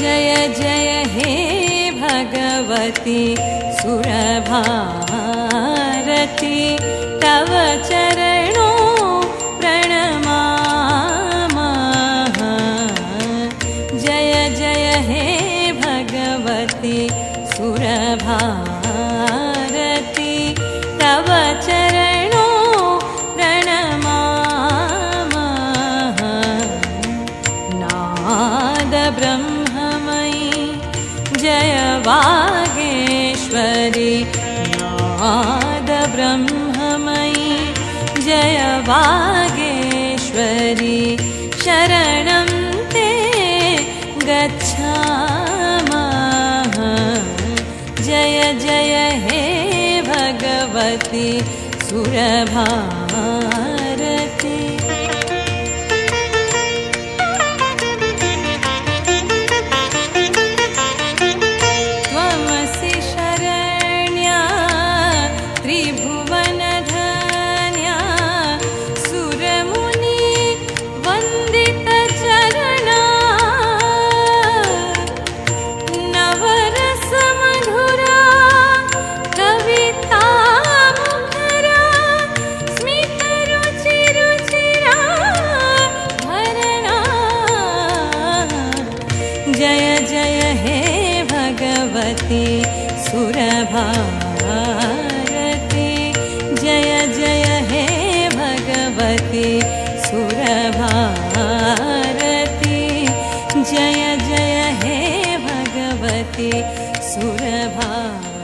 जय जय हे भगवती सुरभारती तव चरणों प्रणमामः। जय जय हे भगवती सुरभारती तव चरणों प्रणमामः। नाद ब्रह्ममयी जय वागेश्वरी नाद ब्रह्ममयी जय वागेश्वरी शरणं ते गच्छामः। जय जय हे भगवती सुरभारती। त्वमसि शरण्या त्रिभुवनधन्या सुरमुनि वन्दितचरणा नवरसमधुरा कवितामुखरा स्मितरुचिरुचिरा भरणा। जय जय हे भगवती सुरभारती जय जय हे भगवती सुरभारती जय जय हे भगवती सुरभारती।